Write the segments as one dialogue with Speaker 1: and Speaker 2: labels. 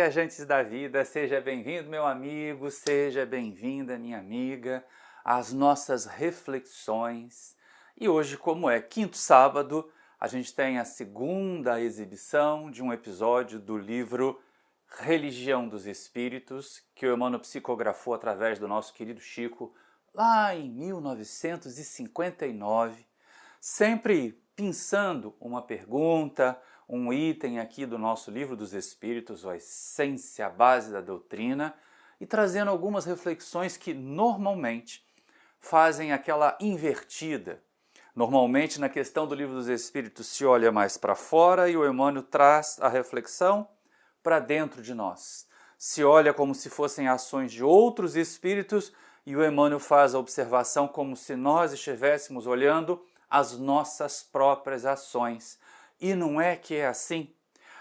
Speaker 1: viajantes da vida, seja bem-vindo, meu amigo, seja bem-vinda, minha amiga, às nossas reflexões. E hoje, como é quinto sábado, a gente tem a segunda exibição de um episódio do livro Religião dos Espíritos, que o Emmanuel psicografou através do nosso querido Chico, lá em 1959, sempre pensando uma pergunta, um item aqui do nosso Livro dos Espíritos, a essência, a base da doutrina, e trazendo algumas reflexões que normalmente fazem aquela invertida. Normalmente na questão do Livro dos Espíritos se olha mais para fora e o Emmanuel traz a reflexão para dentro de nós. Se olha como se fossem ações de outros espíritos e o Emmanuel faz a observação como se nós estivéssemos olhando as nossas próprias ações. E não é que é assim.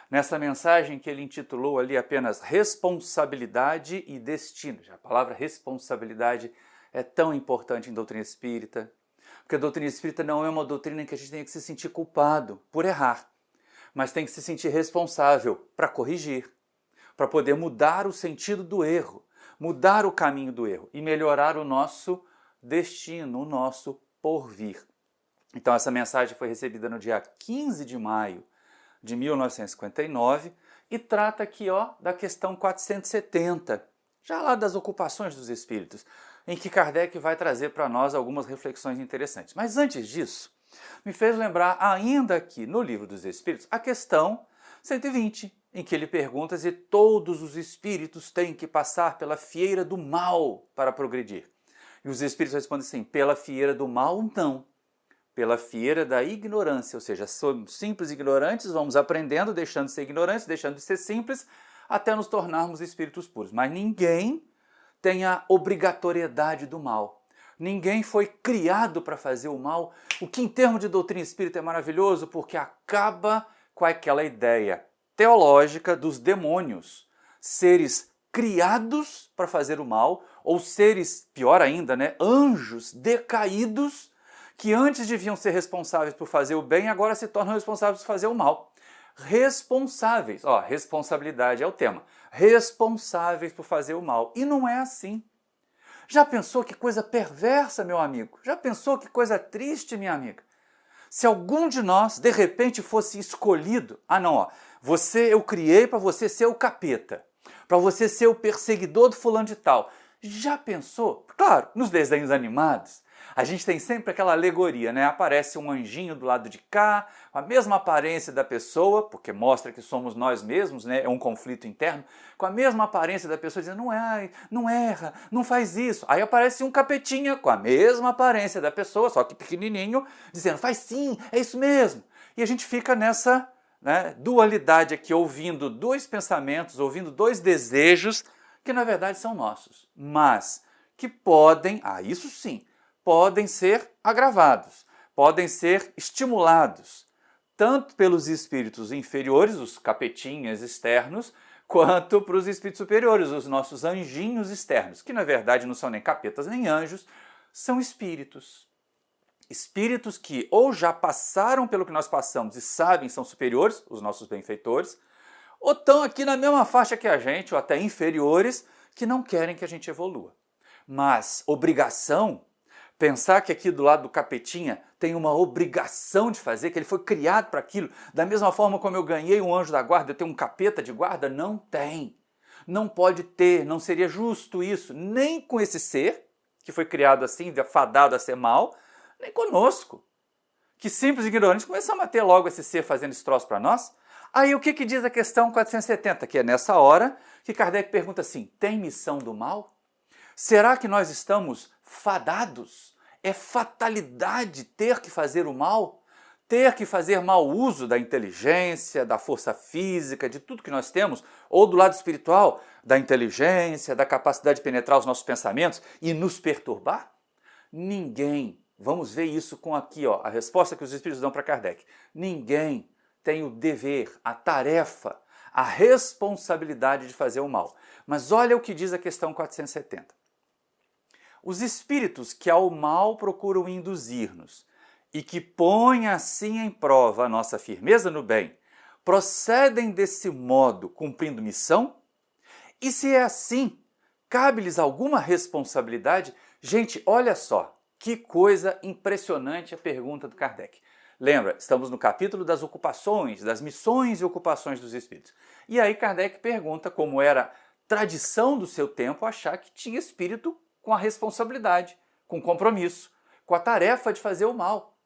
Speaker 1: Nessa mensagem que ele intitulou ali apenas Responsabilidade e Destino. A palavra responsabilidade é tão importante em doutrina espírita, porque a doutrina espírita não é uma doutrina em que a gente tenha que se sentir culpado por errar, mas tem que se sentir responsável para corrigir, para poder mudar o sentido do erro, mudar o caminho do erro e melhorar o nosso destino, o nosso porvir. Então essa mensagem foi recebida no dia 15 de maio de 1959 e trata aqui da questão 470, já lá das ocupações dos espíritos, em que Kardec vai trazer para nós algumas reflexões interessantes. Mas antes disso, me fez lembrar ainda aqui no Livro dos Espíritos a questão 120, em que ele pergunta se todos os espíritos têm que passar pela fieira do mal para progredir. E os espíritos respondem assim, pela fieira do mal não. Pela fieira da ignorância, ou seja, somos simples ignorantes, vamos aprendendo, deixando de ser ignorantes, deixando de ser simples, até nos tornarmos espíritos puros. Mas ninguém tem a obrigatoriedade do mal. Ninguém foi criado para fazer o mal, o que em termos de doutrina espírita é maravilhoso, porque acaba com aquela ideia teológica dos demônios, seres criados para fazer o mal, ou seres, pior ainda, anjos decaídos, que antes deviam ser responsáveis por fazer o bem, agora se tornam responsáveis por fazer o mal. Responsáveis, responsabilidade é o tema, responsáveis por fazer o mal. E não é assim. Já pensou que coisa perversa, meu amigo? Já pensou que coisa triste, minha amiga? Se algum de nós, de repente, fosse escolhido, eu criei para você ser o capeta, para você ser o perseguidor do fulano de tal. Já pensou? Claro, nos desenhos animados, a gente tem sempre aquela alegoria, Aparece um anjinho do lado de cá, com a mesma aparência da pessoa, porque mostra que somos nós mesmos, é um conflito interno, com a mesma aparência da pessoa dizendo, não erra, não faz isso. Aí aparece um capetinha com a mesma aparência da pessoa, só que pequenininho, dizendo, faz sim, é isso mesmo. E a gente fica nessa dualidade aqui, ouvindo dois pensamentos, ouvindo dois desejos, que na verdade são nossos, mas que podem, isso sim, podem ser agravados, podem ser estimulados, tanto pelos espíritos inferiores, os capetinhas externos, quanto para os espíritos superiores, os nossos anjinhos externos, que na verdade não são nem capetas nem anjos, são espíritos. Espíritos que ou já passaram pelo que nós passamos e sabem são superiores, os nossos benfeitores, ou estão aqui na mesma faixa que a gente, ou até inferiores, que não querem que a gente evolua. Mas obrigação, pensar que aqui do lado do capetinha tem uma obrigação de fazer, que ele foi criado para aquilo, da mesma forma como eu ganhei um anjo da guarda, eu tenho um capeta de guarda, não tem. Não pode ter, não seria justo isso, nem com esse ser, que foi criado assim, fadado a ser mal, nem conosco. Que simples e ignorantes começamos a ter logo esse ser fazendo esse troço para nós. Aí o que diz a questão 470, que é nessa hora que Kardec pergunta assim, tem missão do mal? Será que nós estamos fadados? É fatalidade ter que fazer o mal? Ter que fazer mau uso da inteligência, da força física, de tudo que nós temos, ou do lado espiritual, da inteligência, da capacidade de penetrar os nossos pensamentos e nos perturbar? Ninguém, vamos ver isso com aqui, a resposta que os espíritos dão para Kardec. Ninguém tem o dever, a tarefa, a responsabilidade de fazer o mal. Mas olha o que diz a questão 470. Os espíritos que ao mal procuram induzir-nos e que põem assim em prova a nossa firmeza no bem, procedem desse modo cumprindo missão E se é assim, cabe-lhes alguma responsabilidade? Gente, olha só, que coisa impressionante a pergunta do Kardec. Lembra, estamos no capítulo das ocupações, das missões e ocupações dos espíritos. E aí Kardec pergunta como era tradição do seu tempo achar que tinha espírito com a responsabilidade, com compromisso, com a tarefa de fazer o mal.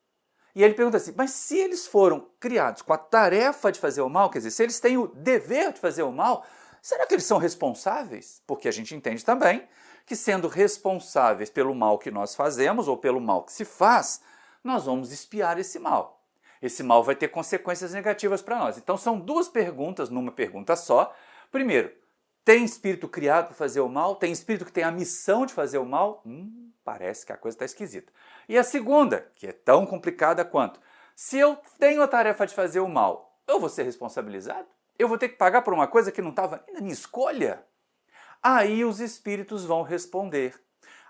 Speaker 1: E ele pergunta assim, mas se eles foram criados com a tarefa de fazer o mal, quer dizer, se eles têm o dever de fazer o mal, será que eles são responsáveis? Porque a gente entende também que sendo responsáveis pelo mal que nós fazemos ou pelo mal que se faz, nós vamos expiar esse mal. Esse mal vai ter consequências negativas para nós. Então são duas perguntas numa pergunta só. Primeiro, tem espírito criado para fazer o mal? Tem espírito que tem a missão de fazer o mal? Parece que a coisa está esquisita. E a segunda, que é tão complicada quanto, se eu tenho a tarefa de fazer o mal, eu vou ser responsabilizado? Eu vou ter que pagar por uma coisa que não estava na minha escolha? Aí os espíritos vão responder.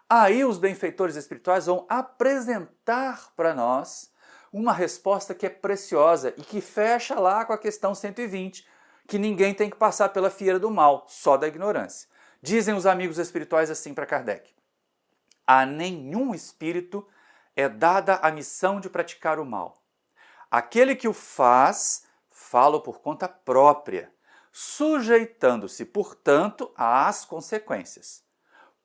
Speaker 1: Aí os benfeitores espirituais vão apresentar para nós uma resposta que é preciosa e que fecha lá com a questão 120, que ninguém tem que passar pela fieira do mal, só da ignorância. Dizem os amigos espirituais assim para Kardec: a nenhum espírito é dada a missão de praticar o mal. Aquele que o faz, fala por conta própria, sujeitando-se, portanto, às consequências.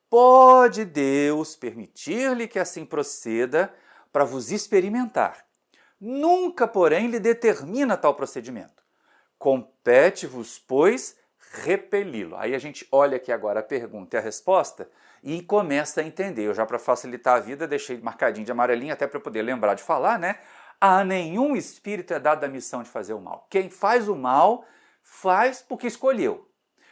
Speaker 1: Pode Deus permitir-lhe que assim proceda para vos experimentar. Nunca, porém, lhe determina tal procedimento. Compete-vos, pois, repeli-lo. Aí a gente olha aqui agora a pergunta e a resposta e começa a entender. Eu já, para facilitar a vida, deixei marcadinho de amarelinho até para poder lembrar de falar, né? A nenhum espírito é dada a missão de fazer o mal. Quem faz o mal, faz porque escolheu.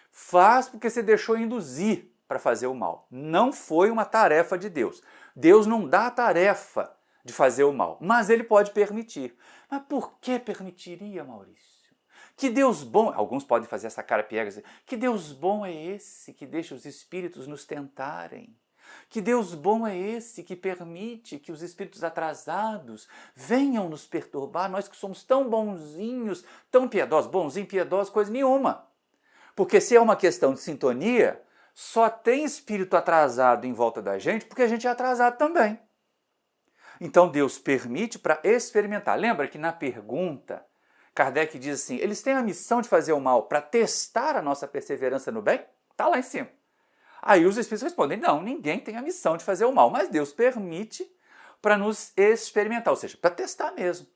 Speaker 1: Faz porque se deixou induzir para fazer o mal. Não foi uma tarefa de Deus. Deus não dá a tarefa de fazer o mal, mas ele pode permitir. Mas por que permitiria, Maurício? Que Deus bom, alguns podem fazer essa cara piega, assim, que Deus bom é esse que deixa os espíritos nos tentarem? Que Deus bom é esse que permite que os espíritos atrasados venham nos perturbar, nós que somos tão bonzinhos, tão piedosos, bonzinho, piedosos, coisa nenhuma. Porque se é uma questão de sintonia, só tem espírito atrasado em volta da gente porque a gente é atrasado também. Então Deus permite para experimentar. Lembra que na pergunta, Kardec diz assim, eles têm a missão de fazer o mal para testar a nossa perseverança no bem? Está lá em cima. Aí os espíritos respondem, não, ninguém tem a missão de fazer o mal, mas Deus permite para nos experimentar, ou seja, para testar mesmo.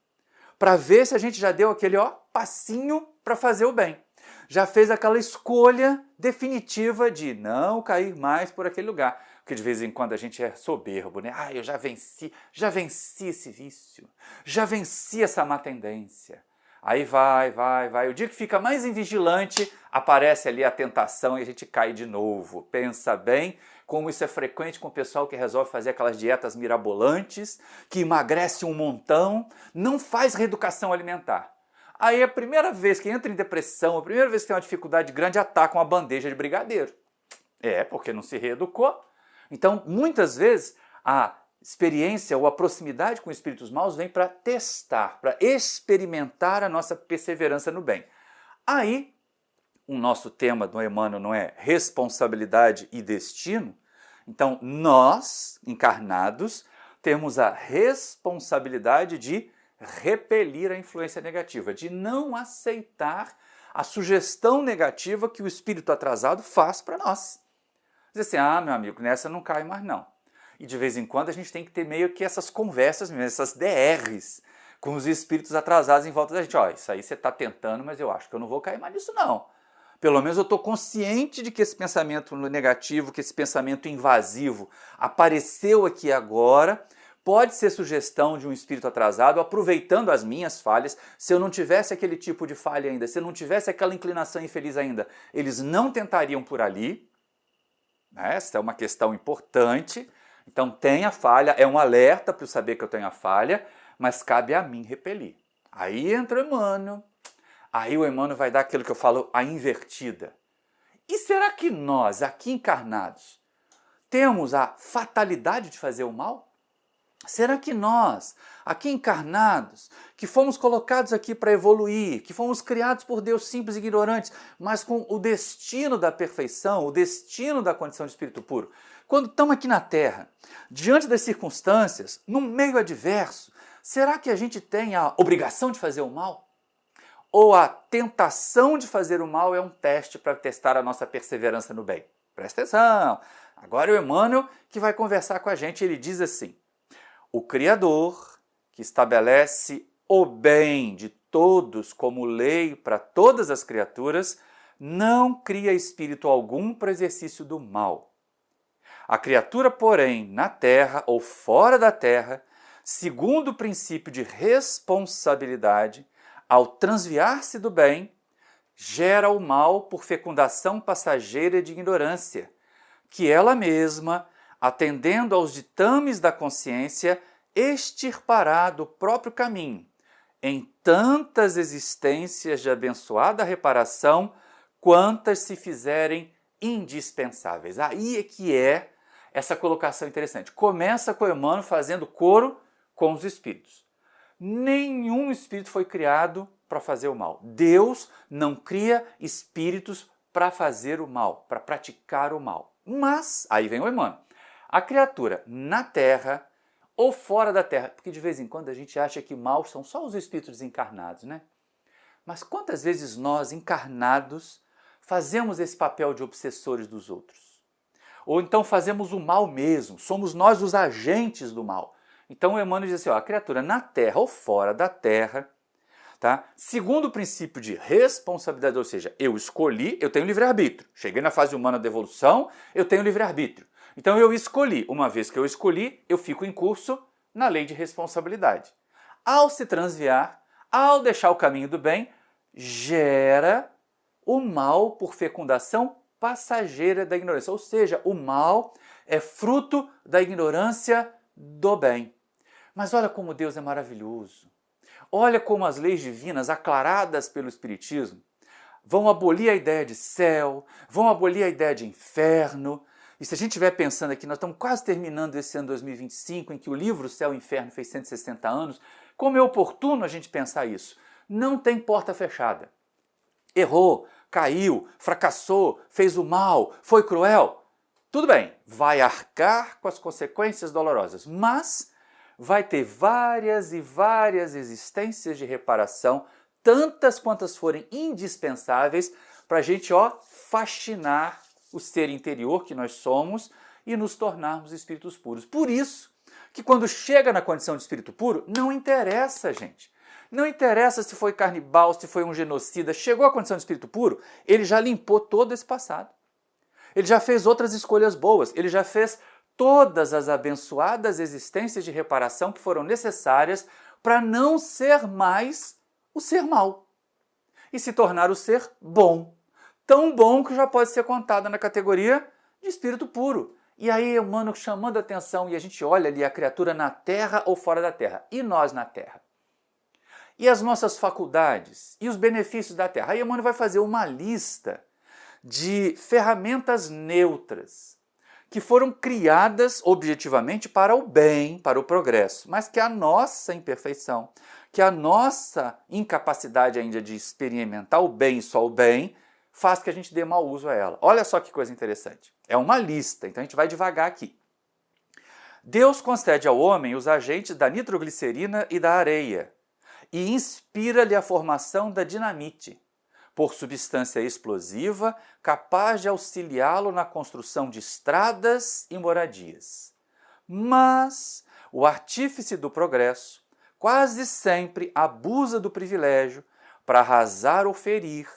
Speaker 1: Para ver se a gente já deu aquele passinho para fazer o bem. Já fez aquela escolha definitiva de não cair mais por aquele lugar. Porque de vez em quando a gente é soberbo, né? Eu já venci esse vício, já venci essa má tendência. Aí vai. O dia que fica mais invigilante, aparece ali a tentação e a gente cai de novo. Pensa bem como isso é frequente com o pessoal que resolve fazer aquelas dietas mirabolantes, que emagrece um montão, não faz reeducação alimentar. Aí a primeira vez que entra em depressão, a primeira vez que tem uma dificuldade grande, ataca uma bandeja de brigadeiro. Porque não se reeducou. Então, muitas vezes, a experiência ou a proximidade com espíritos maus vem para testar, para experimentar a nossa perseverança no bem. Aí, o nosso tema do Emmanuel não é responsabilidade e destino? Então, nós, encarnados, temos a responsabilidade de repelir a influência negativa, de não aceitar a sugestão negativa que o espírito atrasado faz para nós. Diz assim, meu amigo, nessa não cai mais não. E de vez em quando a gente tem que ter meio que essas conversas mesmo, essas DRs com os espíritos atrasados em volta da gente. Isso aí você está tentando, mas eu acho que eu não vou cair mais nisso não. Pelo menos eu estou consciente de que esse pensamento negativo, que esse pensamento invasivo apareceu aqui agora, pode ser sugestão de um espírito atrasado, aproveitando as minhas falhas. Se eu não tivesse aquele tipo de falha ainda, se eu não tivesse aquela inclinação infeliz ainda, eles não tentariam por ali. Essa é uma questão importante. Então tem a falha, é um alerta para eu saber que eu tenho a falha, mas cabe a mim repelir. Aí entra o Emmanuel. Aí o Emmanuel vai dar aquilo que eu falo, a invertida. E será que nós, aqui encarnados, temos a fatalidade de fazer o mal? Será que nós, aqui encarnados, que fomos colocados aqui para evoluir, que fomos criados por Deus simples e ignorantes, mas com o destino da perfeição, o destino da condição de espírito puro, quando estamos aqui na Terra, diante das circunstâncias, num meio adverso, será que a gente tem a obrigação de fazer o mal? Ou a tentação de fazer o mal é um teste para testar a nossa perseverança no bem? Presta atenção! Agora é o Emmanuel que vai conversar com a gente, ele diz assim: o Criador, que estabelece o bem de todos como lei para todas as criaturas, não cria espírito algum para exercício do mal. A criatura, porém, na terra ou fora da terra, segundo o princípio de responsabilidade, ao transviar-se do bem, gera o mal por fecundação passageira de ignorância, que ela mesma, atendendo aos ditames da consciência, extirpará do próprio caminho, em tantas existências de abençoada reparação, quantas se fizerem indispensáveis. Aí é que é essa colocação interessante. Começa com Emmanuel fazendo coro com os espíritos. Nenhum espírito foi criado para fazer o mal. Deus não cria espíritos para fazer o mal, para praticar o mal. Mas, aí vem o Emmanuel, a criatura na Terra ou fora da Terra, porque de vez em quando a gente acha que mal são só os espíritos desencarnados, né? Mas quantas vezes nós, encarnados, fazemos esse papel de obsessores dos outros? Ou então fazemos o mal mesmo, somos nós os agentes do mal. Então o Emmanuel diz assim, ó, a criatura na Terra ou fora da Terra, tá? Segundo o princípio de responsabilidade, ou seja, eu escolhi, eu tenho livre-arbítrio. Cheguei na fase humana da evolução, eu tenho livre-arbítrio. Então eu escolhi, uma vez que eu escolhi, eu fico em curso na lei de responsabilidade. Ao se transviar, ao deixar o caminho do bem, gera o mal por fecundação passageira da ignorância. Ou seja, o mal é fruto da ignorância do bem. Mas olha como Deus é maravilhoso. Olha como as leis divinas, aclaradas pelo Espiritismo, vão abolir a ideia de céu, vão abolir a ideia de inferno. E se a gente estiver pensando aqui, nós estamos quase terminando esse ano 2025, em que o livro Céu e Inferno fez 160 anos, como é oportuno a gente pensar isso. Não tem porta fechada. Errou, caiu, fracassou, fez o mal, foi cruel. Tudo bem, vai arcar com as consequências dolorosas, mas vai ter várias e várias existências de reparação, tantas quantas forem indispensáveis para a gente, faxinar o ser interior que nós somos e nos tornarmos espíritos puros. Por isso que quando chega na condição de espírito puro, não interessa, gente. Não interessa se foi canibal, se foi um genocida. Chegou à condição de espírito puro, ele já limpou todo esse passado. Ele já fez outras escolhas boas. Ele já fez todas as abençoadas existências de reparação que foram necessárias para não ser mais o ser mau e se tornar o ser bom. Tão bom que já pode ser contada na categoria de espírito puro. E aí, Emmanuel chamando a atenção, e a gente olha ali a criatura na terra ou fora da terra. E nós na terra? E as nossas faculdades? E os benefícios da terra? Aí Emmanuel vai fazer uma lista de ferramentas neutras que foram criadas objetivamente para o bem, para o progresso, mas que a nossa imperfeição, que a nossa incapacidade ainda de experimentar o bem e só o bem, faz que a gente dê mau uso a ela. Olha só que coisa interessante. É uma lista, então a gente vai devagar aqui. Deus concede ao homem os agentes da nitroglicerina e da areia e inspira-lhe a formação da dinamite, por substância explosiva capaz de auxiliá-lo na construção de estradas e moradias. Mas o artífice do progresso quase sempre abusa do privilégio para arrasar ou ferir,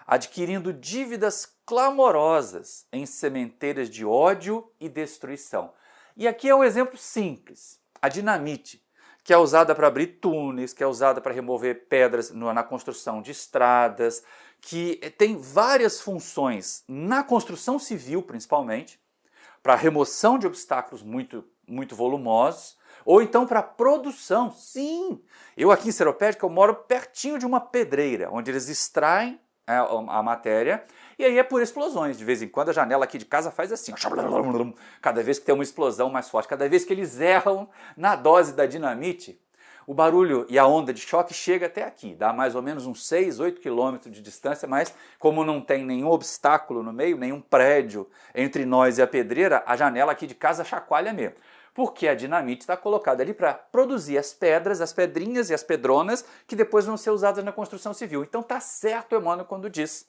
Speaker 1: adquirindo dívidas clamorosas em sementeiras de ódio e destruição. E aqui é um exemplo simples, a dinamite, que é usada para abrir túneis, que é usada para remover pedras na construção de estradas, que tem várias funções na construção civil, principalmente, para remoção de obstáculos muito volumosos, ou então para produção. Sim, eu aqui em Seropédica eu moro pertinho de uma pedreira, onde eles extraem a matéria, e aí é por explosões. De vez em quando a janela aqui de casa faz assim, cada vez que tem uma explosão mais forte, cada vez que eles erram na dose da dinamite, o barulho e a onda de choque chega até aqui, dá mais ou menos uns 6, 8 quilômetros de distância, mas como não tem nenhum obstáculo no meio, nenhum prédio entre nós e a pedreira, a janela aqui de casa chacoalha mesmo. Porque a dinamite está colocada ali para produzir as pedras, as pedrinhas e as pedronas que depois vão ser usadas na construção civil. Então tá certo Emmanuel quando diz: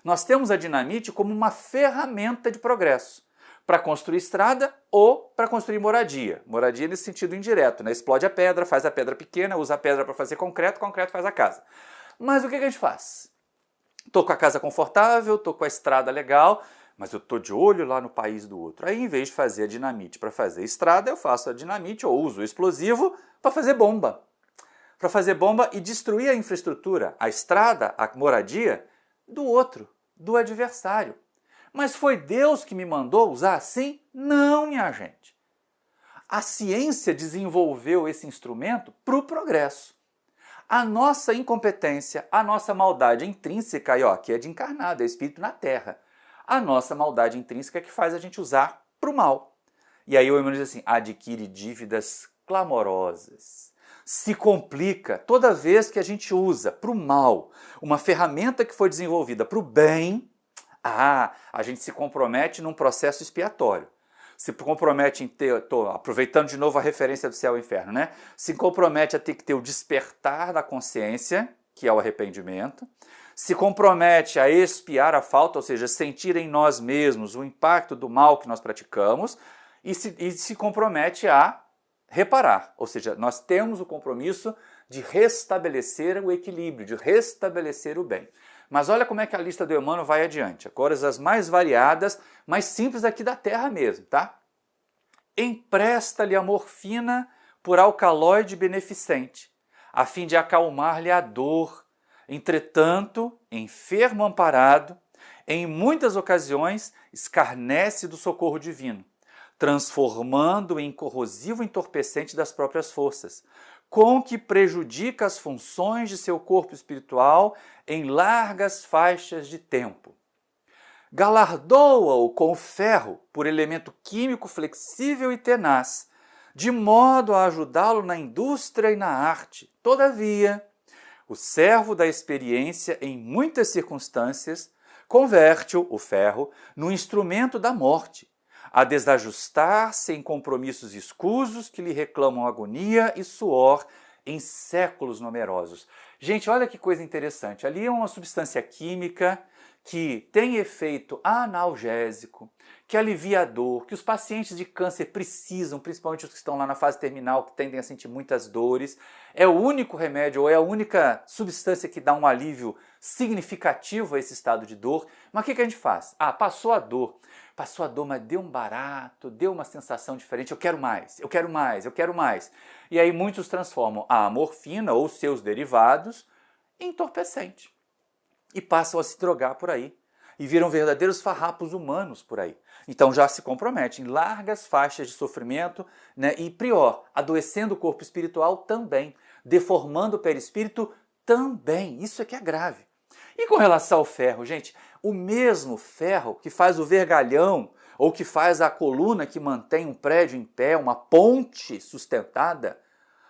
Speaker 1: nós temos a dinamite como uma ferramenta de progresso para construir estrada ou para construir moradia. Moradia nesse sentido indireto, né? Explode a pedra, faz a pedra pequena, usa a pedra para fazer concreto, concreto faz a casa. Mas o que a gente faz? Estou com a casa confortável, estou com a estrada legal, mas eu estou de olho lá no país do outro. Aí, em vez de fazer a dinamite para fazer estrada, eu faço a dinamite ou uso o explosivo para fazer bomba. Para fazer bomba e destruir a infraestrutura, a estrada, a moradia do outro, do adversário. Mas foi Deus que me mandou usar assim? Não, minha gente. A ciência desenvolveu esse instrumento para o progresso. A nossa incompetência, a nossa maldade intrínseca, aí, aqui é de encarnado, é espírito na Terra. A nossa maldade intrínseca é que faz a gente usar para o mal. E aí o Emmanuel diz assim, adquire dívidas clamorosas. Se complica toda vez que a gente usa para o mal uma ferramenta que foi desenvolvida para o bem, a gente se compromete num processo expiatório. Se compromete em ter, aproveitando de novo a referência do céu e inferno, né? Se compromete a ter que ter o despertar da consciência, que é o arrependimento. Se compromete a expiar a falta, ou seja, sentir em nós mesmos o impacto do mal que nós praticamos. E se compromete a reparar, ou seja, nós temos o compromisso de restabelecer o equilíbrio, de restabelecer o bem. Mas olha como é que a lista do Emmanuel vai adiante. Agora as mais variadas, mais simples aqui da Terra mesmo, tá? Empresta-lhe a morfina por alcaloide beneficente, a fim de acalmar-lhe a dor. Entretanto, enfermo amparado, em muitas ocasiões escarnece do socorro divino, transformando-o em corrosivo entorpecente das próprias forças, com que prejudica as funções de seu corpo espiritual em largas faixas de tempo. Galardoa-o com o ferro por elemento químico flexível e tenaz, de modo a ajudá-lo na indústria e na arte. Todavia, o servo da experiência, em muitas circunstâncias, converte-o, o ferro, no instrumento da morte, a desajustar-se em compromissos escusos que lhe reclamam agonia e suor em séculos numerosos. Gente, olha que coisa interessante. Ali é uma substância química que tem efeito analgésico, que alivia a dor, que os pacientes de câncer precisam, principalmente os que estão lá na fase terminal, que tendem a sentir muitas dores. É o único remédio, ou é a única substância que dá um alívio significativo a esse estado de dor. Mas o que a gente faz? Passou a dor, mas deu um barato, deu uma sensação diferente, eu quero mais, eu quero mais, eu quero mais. E aí muitos transformam a morfina ou seus derivados em entorpecente e passam a se drogar por aí e viram verdadeiros farrapos humanos por aí. Então já se compromete em largas faixas de sofrimento, né? E pior, adoecendo o corpo espiritual também, deformando o perispírito também. Isso é que é grave. E com relação ao ferro, gente, o mesmo ferro que faz o vergalhão ou que faz a coluna que mantém um prédio em pé, uma ponte sustentada,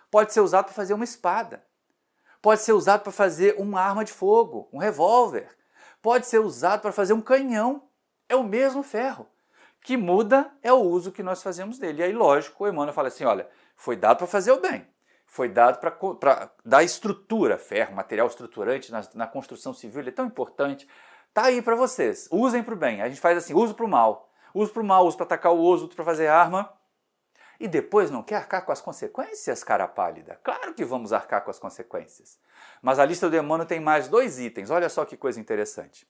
Speaker 1: pode ser usado para fazer uma espada. Pode ser usado para fazer uma arma de fogo, um revólver. Pode ser usado para fazer um canhão. É o mesmo ferro. Que muda é o uso que nós fazemos dele. E aí, lógico, o Emmanuel fala assim, olha, foi dado para fazer o bem. Foi dado para dar estrutura, ferro, material estruturante na construção civil, ele é tão importante. Tá aí para vocês, usem para o bem. A gente faz assim, uso para o mal. Uso para o mal, uso para atacar o osso, uso para fazer arma. E depois não quer arcar com as consequências, cara pálida? Claro que vamos arcar com as consequências. Mas a lista do Emmanuel tem mais 2 itens, olha só que coisa interessante.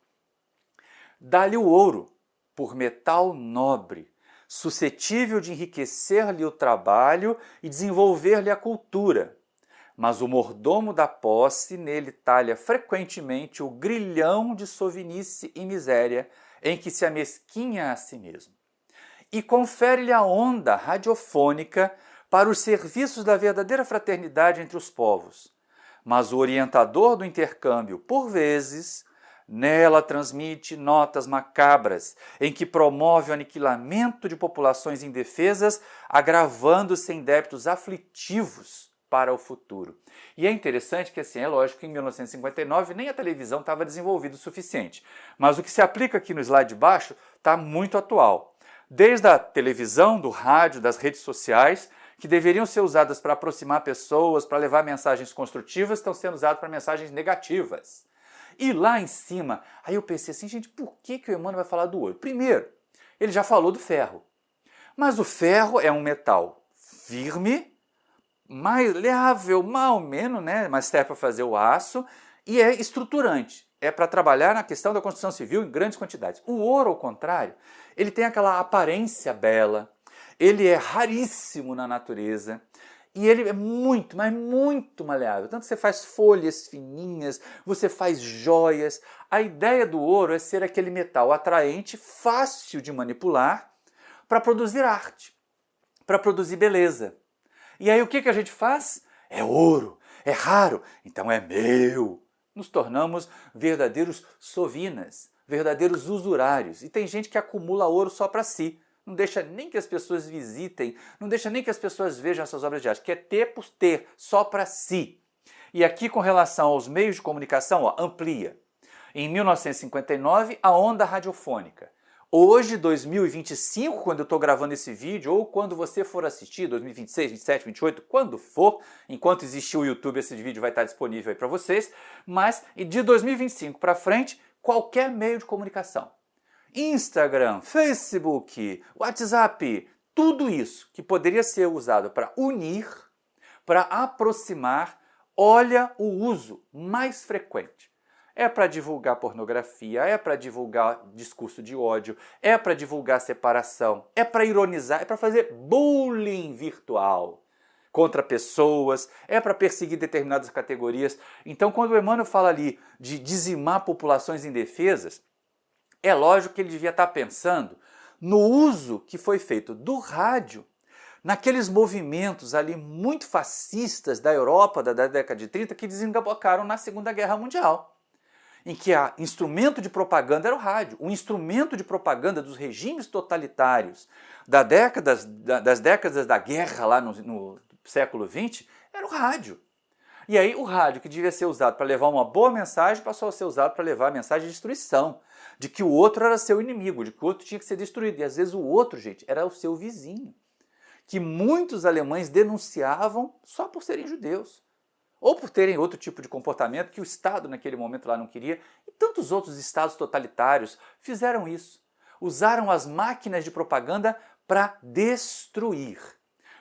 Speaker 1: Dá-lhe o ouro por metal nobre, suscetível de enriquecer-lhe o trabalho e desenvolver-lhe a cultura. Mas o mordomo da posse nele talha frequentemente o grilhão de sovinice e miséria em que se amesquinha a si mesmo. E confere-lhe a onda radiofônica para os serviços da verdadeira fraternidade entre os povos. Mas o orientador do intercâmbio, por vezes, Nela transmite notas macabras, em que promove o aniquilamento de populações indefesas, agravando-se em débitos aflitivos para o futuro. E é interessante que, assim, é lógico que em 1959 nem a televisão estava desenvolvida o suficiente, mas o que se aplica aqui no slide de baixo está muito atual. Desde a televisão, do rádio, das redes sociais, que deveriam ser usadas para aproximar pessoas, para levar mensagens construtivas, estão sendo usadas para mensagens negativas. E lá em cima, aí eu pensei assim, gente, por que o Emmanuel vai falar do ouro? Primeiro, ele já falou do ferro, mas o ferro é um metal firme, maleável, mais ou menos, né? Mas serve para fazer o aço e é estruturante. É para trabalhar na questão da construção civil em grandes quantidades. O ouro, ao contrário, ele tem aquela aparência bela, ele é raríssimo na natureza e ele é muito, mas muito maleável. Tanto você faz folhas fininhas, você faz joias. A ideia do ouro é ser aquele metal atraente, fácil de manipular, para produzir arte, para produzir beleza. E aí o que a gente faz? É ouro, é raro, então é meu. Nos tornamos verdadeiros sovinas, verdadeiros usurários. E tem gente que acumula ouro só para si. Não deixa nem que as pessoas visitem, não deixa nem que as pessoas vejam essas obras de arte. Quer ter por ter, só para si. E aqui com relação aos meios de comunicação, ó, amplia. Em 1959, a onda radiofônica. Hoje, 2025, quando eu estou gravando esse vídeo, ou quando você for assistir, 2026, 27, 28, quando for, enquanto existir o YouTube, esse vídeo vai estar disponível aí para vocês, mas de 2025 para frente, qualquer meio de comunicação. Instagram, Facebook, WhatsApp, tudo isso que poderia ser usado para unir, para aproximar, olha o uso mais frequente. É para divulgar pornografia, é para divulgar discurso de ódio, é para divulgar separação, é para ironizar, é para fazer bullying virtual contra pessoas, é para perseguir determinadas categorias. Então, quando o Emmanuel fala ali de dizimar populações indefesas, é lógico que ele devia estar pensando no uso que foi feito do rádio naqueles movimentos ali muito fascistas da Europa da década de 30 que desembocaram na Segunda Guerra Mundial, em que o instrumento de propaganda era o rádio. O instrumento de propaganda dos regimes totalitários das décadas da guerra lá no século XX era o rádio. E aí o rádio, que devia ser usado para levar uma boa mensagem, passou a ser usado para levar a mensagem de destruição, de que o outro era seu inimigo, de que o outro tinha que ser destruído. E às vezes o outro, gente, era o seu vizinho, que muitos alemães denunciavam só por serem judeus, ou por terem outro tipo de comportamento que o Estado naquele momento lá não queria. E tantos outros estados totalitários fizeram isso. Usaram as máquinas de propaganda para destruir.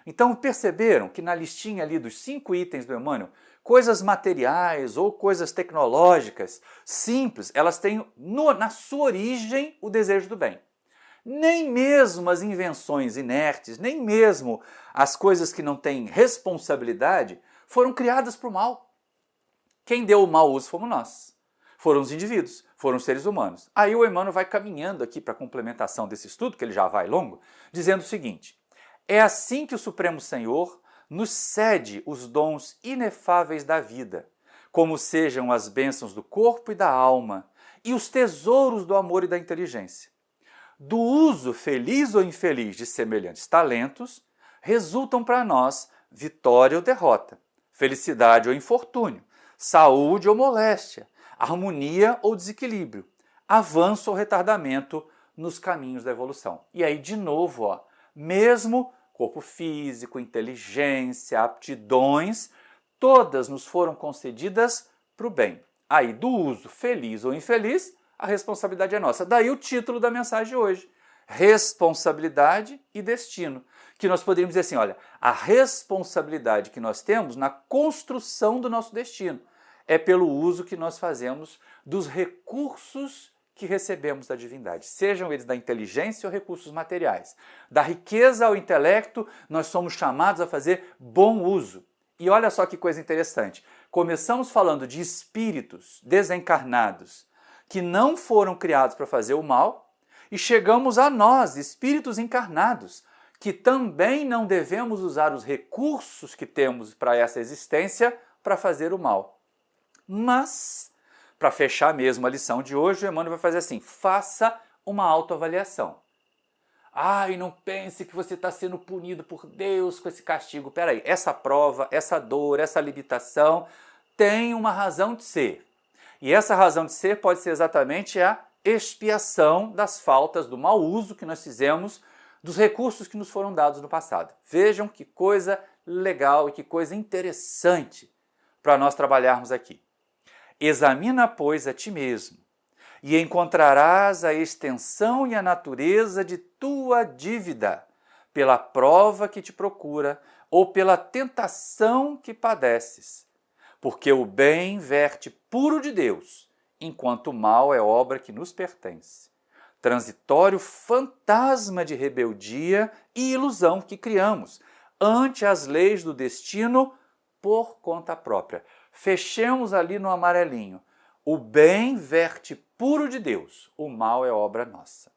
Speaker 1: Então perceberam que na listinha ali dos 5 itens do Emmanuel, coisas materiais ou coisas tecnológicas simples, elas têm na sua origem o desejo do bem. Nem mesmo as invenções inertes, nem mesmo as coisas que não têm responsabilidade foram criadas para o mal. Quem deu o mau uso fomos nós. Foram os indivíduos, foram os seres humanos. Aí o Emmanuel vai caminhando aqui para a complementação desse estudo, que ele já vai longo, dizendo o seguinte: é assim que o Supremo Senhor nos cede os dons inefáveis da vida, como sejam as bênçãos do corpo e da alma, e os tesouros do amor e da inteligência. Do uso feliz ou infeliz de semelhantes talentos, resultam para nós vitória ou derrota, felicidade ou infortúnio, saúde ou moléstia, harmonia ou desequilíbrio, avanço ou retardamento nos caminhos da evolução. E aí, de novo, ó, mesmo corpo físico, inteligência, aptidões, todas nos foram concedidas para o bem. Aí, do uso feliz ou infeliz, a responsabilidade é nossa. Daí o título da mensagem de hoje: responsabilidade e destino. Que nós poderíamos dizer assim, olha, a responsabilidade que nós temos na construção do nosso destino é pelo uso que nós fazemos dos recursos que recebemos da divindade, sejam eles da inteligência ou recursos materiais. Da riqueza ao intelecto, nós somos chamados a fazer bom uso. E olha só que coisa interessante, começamos falando de espíritos desencarnados que não foram criados para fazer o mal, e chegamos a nós, espíritos encarnados, que também não devemos usar os recursos que temos para essa existência para fazer o mal. Mas Para fechar mesmo a lição de hoje, o Emmanuel vai fazer assim: faça uma autoavaliação. E não pense que você está sendo punido por Deus com esse castigo. Peraí, essa prova, essa dor, essa limitação tem uma razão de ser. E essa razão de ser pode ser exatamente a expiação das faltas, do mau uso que nós fizemos dos recursos que nos foram dados no passado. Vejam que coisa legal e que coisa interessante para nós trabalharmos aqui. Examina, pois, a ti mesmo, e encontrarás a extensão e a natureza de tua dívida, pela prova que te procura ou pela tentação que padeces. Porque o bem verte puro de Deus, enquanto o mal é obra que nos pertence. Transitório fantasma de rebeldia e ilusão que criamos ante as leis do destino por conta própria. Fechemos ali no amarelinho. O bem verte puro de Deus, o mal é obra nossa.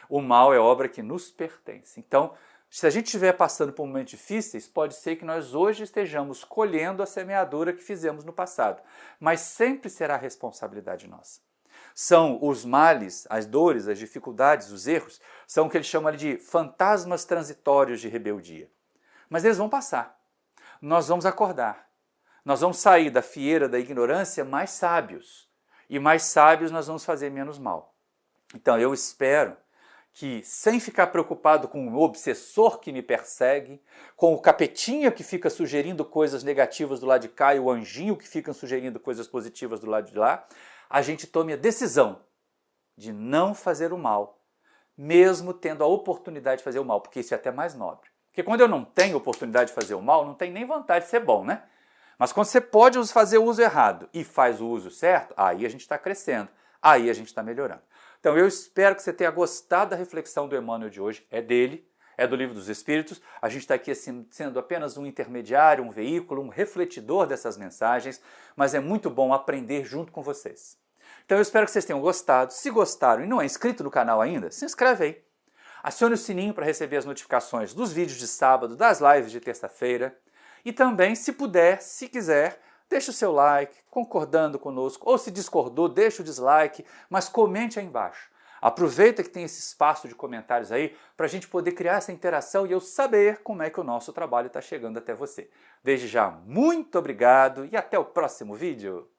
Speaker 1: O mal é obra que nos pertence. Então, se a gente estiver passando por momentos difíceis, pode ser que nós hoje estejamos colhendo a semeadura que fizemos no passado, mas sempre será responsabilidade nossa. São os males, as dores, as dificuldades, os erros, são o que ele chama de fantasmas transitórios de rebeldia. Mas eles vão passar. Nós vamos acordar. Nós vamos sair da fieira da ignorância mais sábios. E mais sábios nós vamos fazer menos mal. Então eu espero que, sem ficar preocupado com o obsessor que me persegue, com o capetinha que fica sugerindo coisas negativas do lado de cá e o anjinho que fica sugerindo coisas positivas do lado de lá, a gente tome a decisão de não fazer o mal, mesmo tendo a oportunidade de fazer o mal, porque isso é até mais nobre. Porque quando eu não tenho oportunidade de fazer o mal, não tem nem vantagem de ser bom, né? Mas quando você pode fazer o uso errado e faz o uso certo, aí a gente está crescendo, aí a gente está melhorando. Então eu espero que você tenha gostado da reflexão do Emmanuel de hoje, é dele, é do Livro dos Espíritos. A gente está aqui assim, sendo apenas um intermediário, um veículo, um refletidor dessas mensagens, mas é muito bom aprender junto com vocês. Então eu espero que vocês tenham gostado. Se gostaram e não é inscrito no canal ainda, se inscreve aí. Acione o sininho para receber as notificações dos vídeos de sábado, das lives de terça-feira. E também, se puder, se quiser, deixe o seu like, concordando conosco, ou se discordou, deixe o dislike, mas comente aí embaixo. Aproveita que tem esse espaço de comentários aí para a gente poder criar essa interação e eu saber como é que o nosso trabalho está chegando até você. Desde já, muito obrigado e até o próximo vídeo!